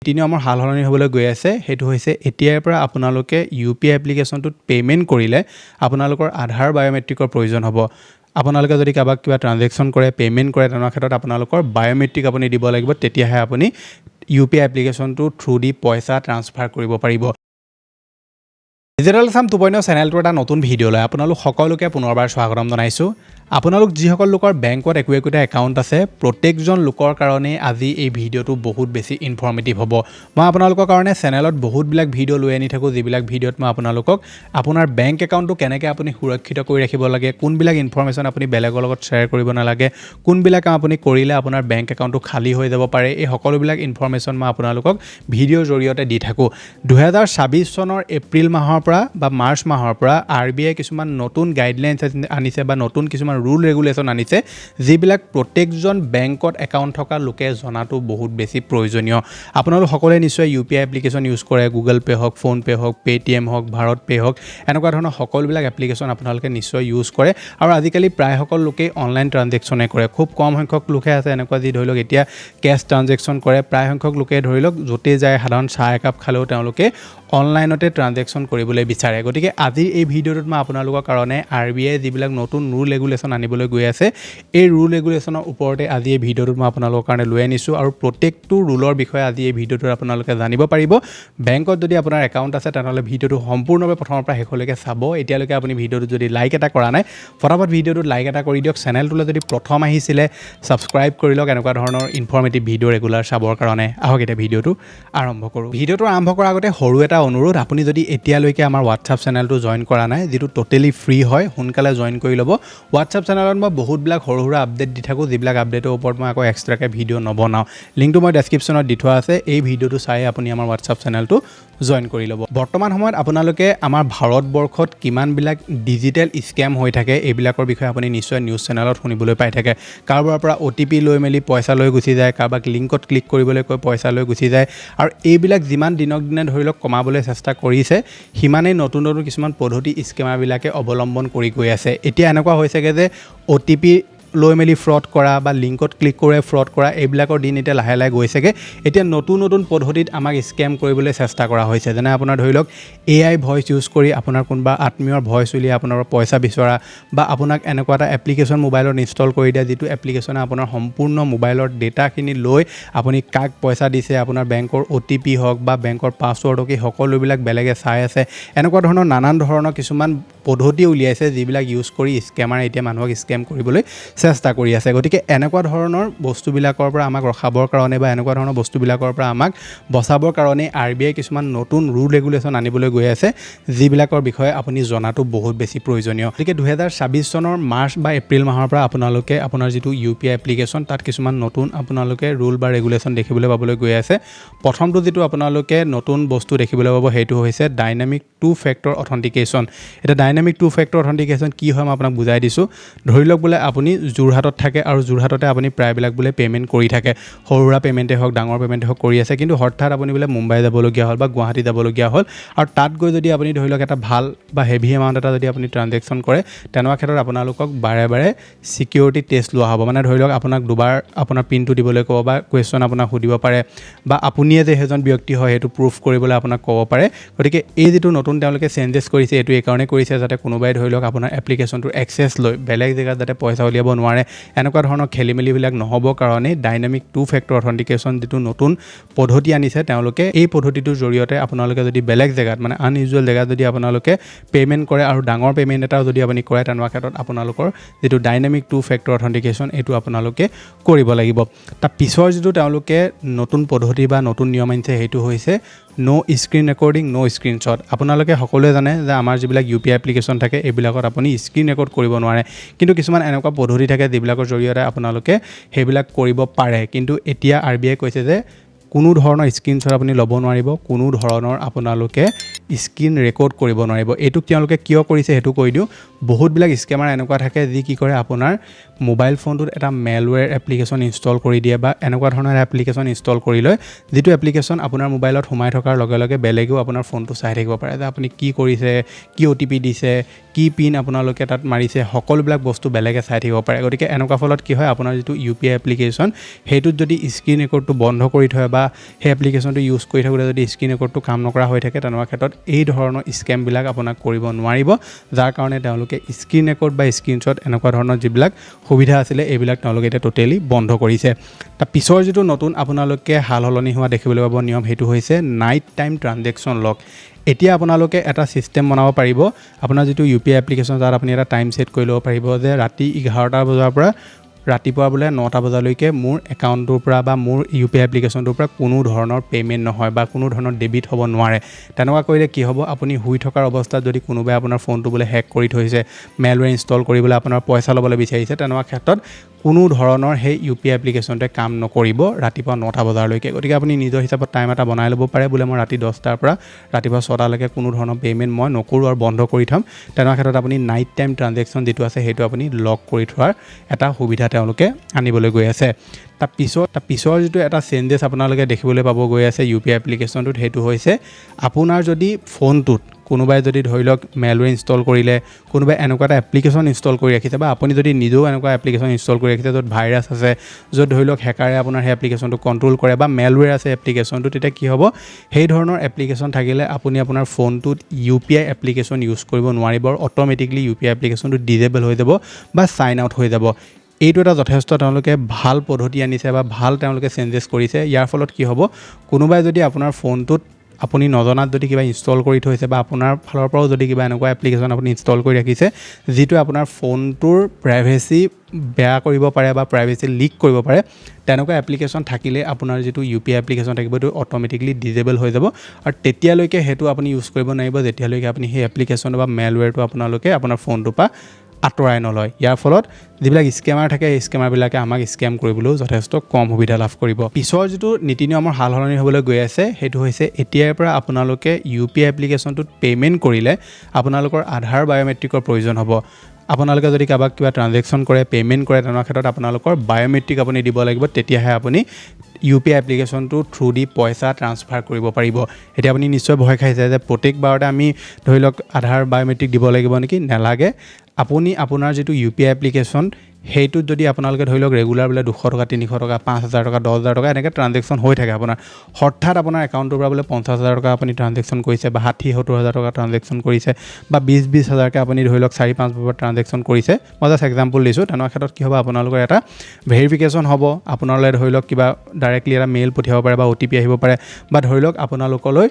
তিনি নম্বৰ হালহলনি হ'বলৈ গৈ আছে হেতু হৈছে এতিয়াৰ পৰা আপোনালোকে ইউপিআই এপ্লিকেশনটোত পেমেন্ট কৰিলে আপোনালোকৰ আধাৰ বায়োমেট্ৰিকৰ প্ৰয়োজন হ'ব আপোনালোকে যদি কাবাক কিবা ট্ৰানজেকশন কৰে পেমেন্ট কৰে তেনে ক্ষেত্ৰত আপোনালোকৰ বায়োমেট্ৰিক আপুনি দিব লাগিব তেতিয়াহে আপুনি ইউপিআই এপ্লিকেশনটো থ্ৰু দি পইচা ট্ৰান্সফাৰ কৰিব পাৰিব ডিজিটেল আসাম 2.0 চেনেলটো এটা নতুন ভিডিঅ' লৈ আপোনালোক সকলোকে পুনৰবাৰ স্বাগতম জনাইছো আপোনালোক যিসকল লোকৰ বেংকত একোটা একাউণ্ট আছে প্ৰত্যেকজন লোকৰ কাৰণে আজি এই ভিডিঅ'টো বহুত বেছি ইনফৰ্মেটিভ হ'ব মই আপোনালোকৰ কাৰণে চেনেলত বহুতবিলাক ভিডিঅ' লৈ আনি থাকো যিবিলাক ভিডিঅ'ত মই আপোনালোকক আপোনাৰ বেংক একাউণ্টটো কেনেকৈ আপুনি সুৰক্ষিত কৰি ৰাখিব লাগে কোনবিলাক ইনফৰমেশ্যন আপুনি বেলেগৰ লগত শ্বেয়াৰ কৰিব নালাগে কোনবিলাক কাম আপুনি কৰিলে আপোনাৰ বেংক একাউণ্টটো খালী হৈ যাব পাৰে এই সকলোবিলাক ইনফৰমেশ্যন মই আপোনালোকক ভিডিঅ'ৰ জৰিয়তে দি থাকো 2026 চনৰ এপ্ৰিল মাহৰ পৰা বা মাৰ্চ মাহৰ পৰা আৰবিআই কিছুমান নতুন গাইডলাইনছ আনিছে বা নতুন কিছুমান ৰুল ৰেগুলেশ্যন আনিছে যিবিলাক প্ৰত্যেকজন বেংকত একাউণ্ট থকা লোকে জনাটো বহুত বেছি প্ৰয়োজনীয় আপোনালোক সকলোৱে নিশ্চয় ইউপিআই এপ্লিকেশ্যন ইউজ কৰে গুগল পে হওক ফোন পে হওক পেটিএম হওক ভাৰত পে হওক এনেকুৱা ধৰণৰ সকলোবিলাক এপ্লিকেশ্যন আপোনালোকে নিশ্চয় ইউজ কৰে আৰু আজিকালি প্ৰায় সকল লোকে অনলাইন ট্ৰানজেকশ্যনে কৰে খুব কম সংখ্যক লোকে আছে এনেকুৱা যি ধৰি লওক এতিয়া কেছ ট্ৰানজেকশ্যন কৰে প্ৰায় সংখ্যক লোকে ধৰি লওক য'তে যায় সাধাৰণ চাহ একাপ খালেও তেওঁলোকে অনলাইনতে ট্ৰানজেকশ্যন কৰিবলৈ বিচাৰে গতিকে আজি এই ভিডিঅ'টোত মই আপোনালোকৰ কাৰণে আৰবিআই যিবিলাক নতুন ৰুল ৰেগুলেশ্যন আনিবলৈ গৈ আছে এই ৰুল ৰেগুলেশ্যনৰ ওপৰতে আজি এই ভিডিঅ'টোত মই আপোনালোকৰ কাৰণে লৈ আনিছোঁ আৰু প্ৰত্যেকটো ৰুলৰ বিষয়ে আজি এই ভিডিঅ'টোত আপোনালোকে জানিব পাৰিব বেংকত যদি আপোনাৰ একাউণ্ট আছে তেনেহ'লে ভিডিঅ'টো সম্পূৰ্ণভাৱে প্ৰথমৰ পৰা শেষলৈকে চাব এতিয়ালৈকে আপুনি ভিডিঅ'টো যদি লাইক এটা কৰা নাই ফটাফট ভিডিঅ'টোত লাইক এটা কৰি দিয়ক চেনেলটোলৈ যদি প্ৰথম আহিছিলে ছাবস্ক্ৰাইব কৰি লওক এনেকুৱা ধৰণৰ ইনফৰ্মেটিভ ভিডিঅ' ৰেগুলাৰ চাবৰ কাৰণে আহক এতিয়া ভিডিঅ'টো আৰম্ভ কৰোঁ ভিডিঅ'টো আৰম্ভ কৰাৰ আগতে সৰু এটা অনুৰোধ আপুনি যদি এতিয়ালৈকে আমাৰ হোৱাটছআপ চেনেলটো জইন কৰা নাই যেটো টোটেলি ফ্ৰী হয় সোনকালে জইন কৰি ল'ব হোৱাটছআপ চেনেলত মই বহুতবিলাক সৰু সৰু আপডেট দি থাকোঁ যিবিলাক আপডেটৰ ওপৰত মই আকৌ এক্সট্ৰাকৈ ভিডিঅ' নবনাওঁ লিংকটো মই ডেছক্ৰিপশ্যনত দি থোৱা আছে এই ভিডিঅ'টো চাই আপুনি আমাৰ হোৱাটছআপ চেনেলটো জইন কৰি ল'ব বৰ্তমান সময়ত আপোনালোকে আমাৰ ভাৰতবৰ্ষত কিমানবিলাক ডিজিটেল স্কেম হৈ থাকে এইবিলাকৰ বিষয়ে আপুনি নিশ্চয় নিউজ চেনেলত শুনিবলৈ পাই থাকে কাৰোবাৰ পৰা OTP লৈ মেলি পইচা লৈ গুচি যায় কাৰোবাক লিংকত ক্লিক কৰিবলৈ কৈ পইচা লৈ গুচি যায় আৰু এইবিলাক যিমান দিনক দিনে ধৰি লওক কমাবলৈ চেষ্টা কৰিছে সিমানেই নতুন নতুন কিছুমান পদ্ধতি স্কেমাৰবিলাকে অৱলম্বন কৰি গৈ আছে এতিয়া এনেকুৱা হৈছেগে যে OTP লৈ মেলি ফ্ৰড কৰা বা লিংকত ক্লিক কৰে ফ্ৰড কৰা এইবিলাকৰ দিন এতিয়া লাহে লাহে গৈছেগে এতিয়া নতুন নতুন পদ্ধতিত আমাক স্কেম কৰিবলৈ চেষ্টা কৰা হৈছে যেনে আপোনাৰ ধৰি লওক AI ভইচ ইউজ কৰি আপোনাৰ কোনোবা আত্মীয়ৰ ভইচ উলিয়াই আপোনাৰ পইচা বিচৰা বা আপোনাক এনেকুৱা এটা এপ্লিকেশ্যন মোবাইলত ইনষ্টল কৰি দিয়া যিটো এপ্লিকেশ্যনে আপোনাৰ সম্পূৰ্ণ মোবাইলৰ ডেটাখিনি লৈ আপুনি কাক পইচা দিছে আপোনাৰ বেংকৰ OTP হওক বা বেংকৰ পাছৱৰ্ড হওক সকলোবিলাক বেলেগে চাই আছে এনেকুৱা ধৰণৰ নানান ধৰণৰ কিছুমান পদ্ধতি উলিয়াইছে যিবিলাক ইউজ কৰি স্কেমাৰে এতিয়া মানুহক স্কেম কৰিবলৈ চেষ্টা কৰি আছে গতিকে এনেকুৱা ধৰণৰ বস্তুবিলাকৰ পৰা আমাক ৰখাবৰ কাৰণে বা এনেকুৱা ধৰণৰ বস্তুবিলাকৰ পৰা আমাক বচাবৰ কাৰণে আৰবিআই কিছুমান নতুন ৰুল ৰেগুলেশ্যন আনিবলৈ গৈ আছে যিবিলাকৰ বিষয়ে আপুনি জনাটো বহুত বেছি প্ৰয়োজনীয় গতিকে 2026 চনৰ মাৰ্চ বা এপ্ৰিল মাহৰ পৰা আপোনালোকে আপোনাৰ যিটো ইউপিআই এপ্লিকেশ্যন তাত কিছুমান নতুন আপোনালোকে ৰুল বা ৰেগুলেশ্যন দেখিবলৈ পাবলৈ গৈ আছে প্ৰথমটো যিটো আপোনালোকে নতুন বস্তু দেখিবলৈ পাব সেইটো হৈছে ডাইনামিক টু ফেক্টৰ অথেণ্টিকেশ্যন এটা ডাইনামিক টু ফেক্টৰ অথেণ্টিকেশ্যন কি হয় মই আপোনাক বুজাই দিছোঁ ধৰি লওক বোলে আপুনি যোৰহাটত থাকে আৰু যোৰহাটতে আপুনি প্ৰায়বিলাক বোলে পেমেন্ট কৰি থাকে সৰুৰা পেমেন্টে হওক ডাঙৰ পেমেন্টে হওক কৰি আছে কিন্তু হঠাৎ আপুনি বোলে মুম্বাই যাবলগীয়া হ'ল বা গুৱাহাটী যাবলগীয়া হ'ল আৰু তাত গৈ যদি আপুনি ধৰি লওক এটা ভাল বা হেভি এমাউণ্ট এটা যদি আপুনি ট্ৰানজেকশ্যন কৰে তেনেকুৱা ক্ষেত্ৰত আপোনালোকক বাৰে বাৰে সিকিউৰিটি টেষ্ট লোৱা হ'ব মানে ধৰি লওক আপোনাক দুবাৰ আপোনাৰ পিনটো দিবলৈ ক'ব বা কুৱেশ্যন আপোনাক সুধিব পাৰে বা আপুনিয়ে যে সেইজন ব্যক্তি হয় সেইটো প্ৰুফ কৰিবলৈ আপোনাক ক'ব পাৰে গতিকে এই যিটো নতুন তেওঁলোকে চেঞ্জেছ কৰিছে এইটো এইকাৰণে কৰিছে যাতে কোনোবাই ধৰি লওক আপোনাৰ এপ্লিকেশ্যনটোৰ এক্সেছ লৈ বেলেগ জেগাত যাতে পইচা উলিয়াব নোৱাৰে এনেকুৱা ধৰণৰ খেলিমেলিবিলাক নহ'বৰ কাৰণে ডাইনামিক টু ফেক্টৰ অথেণ্টিকেশ্যন যিটো নতুন পদ্ধতি আনিছে তেওঁলোকে এই পদ্ধতিটোৰ জৰিয়তে আপোনালোকে যদি বেলেগ জেগাত মানে আনইউজুৱেল জেগাত যদি আপোনালোকে পে'মেণ্ট কৰে আৰু ডাঙৰ পে'মেণ্ট এটাও যদি আপুনি কৰে তেনেকুৱা ক্ষেত্ৰত আপোনালোকৰ যিটো ডাইনামিক টু ফেক্টৰ অথেণ্টিকেশ্যন এইটো আপোনালোকে কৰিব লাগিব তাৰ পিছৰ যিটো তেওঁলোকে নতুন পদ্ধতি বা নতুন নিয়ম আনিছে সেইটো হৈছে নো স্ক্ৰীন ৰেকৰ্ডিং নো স্ক্ৰীনশ্বট আপোনালোকে সকলোৱে জানে যে আমাৰ যিবিলাক ইউপিআই এপ্লিকেশ্যন থাকে এইবিলাকত আপুনি স্ক্ৰীন ৰেকৰ্ড কৰিব নোৱাৰে কিন্তু কিছুমান এনেকুৱা পদ্ধতি থাকে যিবিলাকৰ জৰিয়তে আপোনালোকে সেইবিলাক কৰিব পাৰে কিন্তু এতিয়া আৰবিআই কৈছে যে কোনো ধৰণৰ স্ক্ৰীনশ্বট আপুনি ল'ব নোৱাৰিব কোনো ধৰণৰ আপোনালোকে স্ক্ৰীন ৰেকৰ্ড কৰিব নোৱাৰিব। এইটো তেওঁলোকে কিয় কৰিছে সেইটো কৈ দিওঁ। বহুতবিলাক স্কেমাৰ এনেকুৱা থাকে যি কি কৰে আপোনাৰ মোবাইল ফোনটোত এটা মেলৱেৰ এপ্লিকেশ্যন ইনষ্টল কৰি দিয়ে বা এনেকুৱা ধৰণৰ এপ্লিকেশ্যন ইনষ্টল কৰি লয়, যিটো এপ্লিকেশ্যন আপোনাৰ মোবাইলত সোমাই থকাৰ লগে লগে বেলেগেও আপোনাৰ ফোনটো চাই থাকিব পাৰে যে আপুনি কি কৰিছে, কি OTP দিছে, কি পিন আপোনালোকে তাত মাৰিছে, সকলোবিলাক বস্তু বেলেগে চাই থাকিব পাৰে। গতিকে এনেকুৱা ফলত কি হয়, আপোনাৰ যিটো UPI এপ্লিকেশ্যন সেইটোত যদি স্ক্ৰীন ৰেকৰ্ডটো বন্ধ কৰি থয় বা সেই এপ্লিকেশ্যনটো ইউজ কৰি থাকোঁতে যদি স্ক্ৰীন ৰেকৰ্ডটো কাম নকৰা হৈ থাকে, তেনেকুৱা ক্ষেত্ৰত এই ধৰণৰ স্কেমবিলাক আপোনাক কৰিব নোৱাৰিব, যাৰ কাৰণে তেওঁলোকে স্ক্ৰীন ৰেকৰ্ড বা স্ক্ৰীনশ্বট এনেকুৱা ধৰণৰ যিবিলাক সুবিধা আছিলে এইবিলাক তেওঁলোকে এতিয়া টোটেলি বন্ধ কৰিছে। তাৰ পিছৰ যিটো নতুন আপোনালোকে সাল সলনি হোৱা দেখিবলৈ পাব নিয়ম, সেইটো হৈছে নাইট টাইম ট্ৰানজেকশ্যন লক। এতিয়া আপোনালোকে এটা ছিষ্টেম বনাব পাৰিব, আপোনাৰ যিটো UPI এপ্লিকেশ্যন তাত আপুনি এটা টাইম ছেট কৰি ল'ব পাৰিব যে ৰাতি 11টা বজাৰ পৰা ৰাতিপুৱা বোলে 9টা বজালৈকে মোৰ একাউণ্টটোৰ পৰা বা মোৰ UPI এপ্লিকেশ্যনটোৰ পৰা কোনো ধৰণৰ পে'মেণ্ট নহয় বা কোনো ধৰণৰ ডেবিট হ'ব নোৱাৰে। তেনেকুৱা কৰিলে কি হ'ব, আপুনি শুই থকাৰ অৱস্থাত যদি কোনোবাই আপোনাৰ ফোনটো বোলে হেক কৰি থৈছে, মেলৱেৰ ইনষ্টল কৰিবলৈ আপোনাৰ পইচা ল'বলৈ বিচাৰিছে, তেনেকুৱা ক্ষেত্ৰত কোনো ধৰণৰ সেই UPI এপ্লিকেশ্যনটোৱে কাম নকৰিব ৰাতিপুৱা 9টা বজালৈকে। গতিকে আপুনি নিজৰ হিচাপত টাইম এটা বনাই ল'ব পাৰে, বোলে মই ৰাতি 10টাৰ পৰা ৰাতিপুৱা 6টালৈকে কোনো ধৰণৰ পে'মেণ্ট মই নকৰোঁ আৰু বন্ধ কৰি থ'ম। তেনেকুৱা ক্ষেত্ৰত আপুনি নাইট টাইম ট্ৰানজেকশ্যন যিটো আছে সেইটো আপুনি লক কৰি থোৱাৰ এটা সুবিধা তেওঁলোকে আনিবলৈ গৈ আছে। তাৰ পিছৰ যিটো এটা চেঞ্জেছ আপোনালোকে দেখিবলৈ পাব গৈ আছে UPI এপ্লিকেশ্যনটোত, সেইটো হৈছে আপোনাৰ যদি ফোনটোত কোনোবাই যদি ধৰি লওক মেলৱেৰ ইনষ্টল কৰিলে, কোনোবাই এনেকুৱা এটা এপ্লিকেশ্যন ইনষ্টল কৰি ৰাখিছে বা আপুনি যদি নিজেও এনেকুৱা এপ্লিকেশ্যন ইনষ্টল কৰি ৰাখিছে য'ত ভাইৰাছ আছে, য'ত ধৰি লওক হেকাৰে আপোনাৰ সেই এপ্লিকেশ্যনটো কণ্ট্ৰল কৰে বা মেলৱেৰ আছে এপ্লিকেশ্যনটো, তেতিয়া কি হ'ব, সেই ধৰণৰ এপ্লিকেশ্যন থাকিলে আপুনি আপোনাৰ ফোনটোত UPI এপ্লিকেশ্যন ইউজ কৰিব নোৱাৰিব আৰু অট'মেটিকলি UPI এপ্লিকেশ্যনটো ডিজেবল হৈ যাব বা চাইন আউট হৈ যাব। এইটো এটা যথেষ্ট তেওঁলোকে ভাল পদ্ধতি আনিছে বা ভাল তেওঁলোকে চেঞ্জেছ কৰিছে। ইয়াৰ ফলত কি হ'ব, কোনোবাই যদি আপোনাৰ ফোনটোত আপুনি নজনাত যদি কিবা ইনষ্টল কৰি থৈছে বা আপোনাৰ ফালৰ পৰাও যদি কিবা এনেকুৱা এপ্লিকেশ্যন আপুনি ইনষ্টল কৰি ৰাখিছে যিটো আপোনাৰ ফোনটোৰ প্ৰাইভেচি বেয়া কৰিব পাৰে বা প্ৰাইভেচি লিক কৰিব পাৰে, তেনেকুৱা এপ্লিকেশ্যন থাকিলে আপোনাৰ যিটো UPI এপ্লিকেশ্যন থাকিব সেইটো অট'মেটিকলি ডিজেবল হৈ যাব আৰু তেতিয়ালৈকে সেইটো আপুনি ইউজ কৰিব নোৱাৰিব যেতিয়ালৈকে আপুনি সেই এপ্লিকেশ্যন বা মেলৱেৰটো আপোনালোকে আপোনাৰ ফোনটোৰ পৰা আঁতৰাই নলয়। ইয়াৰ ফলত যিবিলাক স্কেমাৰ থাকে এই স্কেমাৰবিলাকে আমাক স্কেম কৰিবলৈও যথেষ্ট কম সুবিধা লাভ কৰিব। পিছৰ যিটো নীতি নিয়মৰ সাল সলনি হ'বলৈ গৈ আছে সেইটো হৈছে এতিয়াৰ পৰা আপোনালোকে UPI এপ্লিকেশ্যনটোত পে'মেণ্ট কৰিলে আপোনালোকৰ আধাৰ বায়'মেট্ৰিকৰ প্ৰয়োজন হ'ব। আপোনালোকে যদি কাৰোবাক কিবা ট্ৰানজেকশ্যন কৰে, পে'মেণ্ট কৰে, তেনেকুৱা ক্ষেত্ৰত আপোনালোকৰ বায়'মেট্ৰিক আপুনি দিব লাগিব, তেতিয়াহে আপুনি UPI এপ্লিকেশ্যনটো থ্ৰু দি পইচা ট্ৰান্সফাৰ কৰিব পাৰিব। এতিয়া আপুনি নিশ্চয় ভয় খাইছে যে প্ৰত্যেকবাৰতে আমি ধৰি লওক আধাৰ বায়'মেট্ৰিক দিব লাগিব নেকি? নেলাগে। আপুনি আপোনাৰ যিটো UPI এপ্লিকেশ্যন সেইটোত যদি আপোনালোকে ধৰি লওক ৰেগুলাৰ বোলে 200 টকা, 300 টকা, 5,000 টকা, 10,000 টকা এনেকৈ ট্ৰানজেকশ্যন হৈ থাকে আপোনাৰ, হঠাৎ আপোনাৰ একাউণ্টৰ পৰা বোলে 50,000 টকা আপুনি ট্ৰানজেকশ্যন কৰিছে বা 60,000-70,000 টকা ট্ৰানজেকশ্যন কৰিছে বা 20,000-20,000কৈ আপুনি ধৰি লওক 4-5 বাৰ ট্ৰানজেকশ্যন কৰিছে, মই জাষ্ট এক্সাম্পল দিছোঁ। তেনেকুৱা ক্ষেত্ৰত কি হ'ব, আপোনালোকৰ এটা ভেৰিফিকেশ্যন হ'ব, আপোনালৈ ধৰি লওক কিবা ডাইৰেক্টলি এটা মেইল পঠিয়াব পাৰে বা OTP আহিব পাৰে বা ধৰি লওক আপোনালোকলৈ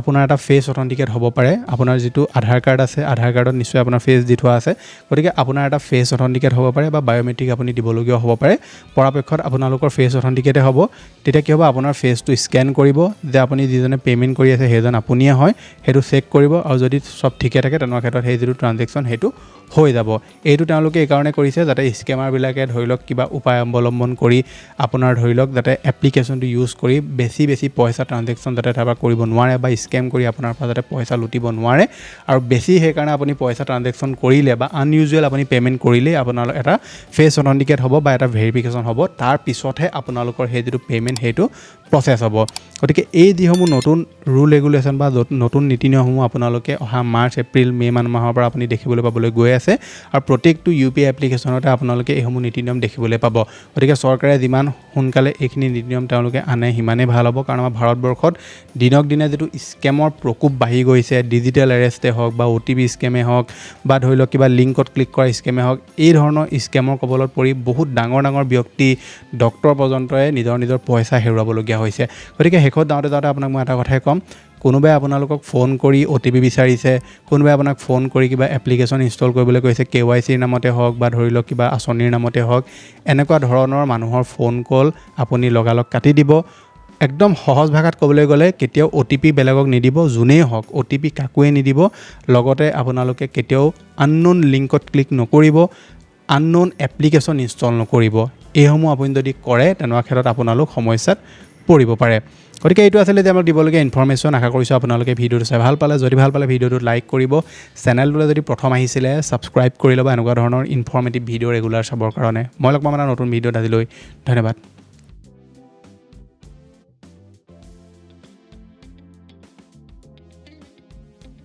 আপোনাৰ এটা ফেচ অথেণ্টিকেট হ'ব পাৰে। আপোনাৰ যিটো আধাৰ কাৰ্ড আছে, আধাৰ কাৰ্ডত নিশ্চয় আপোনাৰ ফেচ দি থোৱা আছে, গতিকে আপোনাৰ এটা ফেচ অথেণ্টিকেট হ'ব পাৰে বা বায়'মেট্ৰিক আপুনি দিবলগীয়া হ'ব পাৰে। পৰাপক্ষত আপোনালোকৰ ফেচ অথেণ্টিকেটে হ'ব। তেতিয়া কি হ'ব, আপোনাৰ ফেচটো স্কেন কৰিব যে আপুনি যিজনে পে'মেণ্ট কৰি আছে সেইজন আপুনিয়ে হয়, সেইটো চেক কৰিব আৰু যদি চব ঠিকে থাকে তেনেকুৱা ক্ষেত্ৰত সেই যিটো ট্ৰানজেকশ্যন সেইটো হৈ যাব। এইটো তেওঁলোকে এইকাৰণে কৰিছে যাতে স্কেমাৰবিলাকে ধৰি লওক কিবা উপায় অৱলম্বন কৰি আপোনাৰ ধৰি লওক যাতে এপ্লিকেশ্যনটো ইউজ কৰি বেছি পইচা ট্ৰানজেকশ্যন যাতে তাৰপৰা কৰিব নোৱাৰে বা স্কেম কৰি আপোনাৰ পৰা যাতে পইচা লুটিব নোৱাৰে আৰু বেছি সেইকাৰণে আপুনি পইচা ট্ৰানজেকশ্যন কৰিলে বা আনইউজুৱেল আপুনি পে'মেণ্ট কৰিলেই আপোনালোকৰ এটা ফেচ অথেণ্টিকেট হ'ব বা এটা ভেৰিফিকেশ্যন হ'ব, তাৰ পিছতহে আপোনালোকৰ সেই যিটো পে'মেণ্ট সেইটো প্ৰচেছ হ'ব। গতিকে এই যিসমূহ নতুন ৰুল ৰেগুলেশ্যন বা নতুন নীতি নিয়মসমূহ আপোনালোকে অহা মাৰ্চ, এপ্ৰিল, মে' মাহৰ পৰা আপুনি দেখিবলৈ পাবলৈ গৈ আছে আৰু প্ৰত্যেকটো UPI এপ্লিকেশ্যনতে আপোনালোকে এইসমূহ নীতি নিয়ম দেখিবলৈ পাব। গতিকে চৰকাৰে যিমান সোনকালে এইখিনি নীতি নিয়ম তেওঁলোকে আনে সিমানেই ভাল হ'ব, কাৰণ আমাৰ ভাৰতবৰ্ষত দিনক দিনে যিটো স্কেমৰ প্ৰকোপ বাঢ়ি গৈছে, ডিজিটেল এৰেষ্টে হওক বা OTP স্কেমে হওক বা ধৰি লওক কিবা লিংকত ক্লিক কৰা স্কেমে হওক, এই ধৰণৰ স্কেমৰ কবলত পৰি বহুত ডাঙৰ ব্যক্তি, ডক্তৰ পৰ্যন্তই নিজৰ পইচা হেৰুৱাবলগীয়া হৈছে। গতিকে শেষত যাওঁতে আপোনাক মই এটা কথাই ক'ম, কোনোবাই আপোনালোকক ফোন কৰি OTP বিচাৰিছে, কোনোবাই আপোনাক ফোন কৰি কিবা এপ্লিকেশ্যন ইনষ্টল কৰিবলৈ কৈছে KYCৰ নামতে হওক বা ধৰি লওক কিবা আঁচনিৰ নামতে হওক, এনেকুৱা ধৰণৰ মানুহৰ ফোন কল আপুনি লগালগ কাটি দিব। একদম সহজ ভাষাত ক'বলৈ গ'লে কেতিয়াও OTP বেলেগক নিদিব, যোনেই হওক OTP কাকোৱে নিদিব। লগতে আপোনালোকে কেতিয়াও আননোন লিংকত ক্লিক নকৰিব, আননোন এপ্লিকেশ্যন ইনষ্টল নকৰিব। এইসমূহ আপুনি যদি কৰে তেনেকুৱা ক্ষেত্ৰত আপোনালোক সমস্যাত পৰিব পাৰে। গতিকে এইটো আছিলে যে আমাক দিবলগীয়া ইনফৰমেশ্যন। আশা কৰিছোঁ আপোনালোকে ভিডিঅ'টো চাই ভাল পালে। যদি ভাল পালে ভিডিঅ'টো লাইক কৰিব, চেনেলটোলৈ যদি প্ৰথম আহিছিলে ছাবস্ক্ৰাইব কৰি ল'ব এনেকুৱা ধৰণৰ ইনফৰমেটিভ ভিডিঅ' ৰেগুলাৰ চাবৰ কাৰণে। মই লগ পাম এটা নতুন ভিডিঅ'ত আজিলৈ ধন্যবাদ।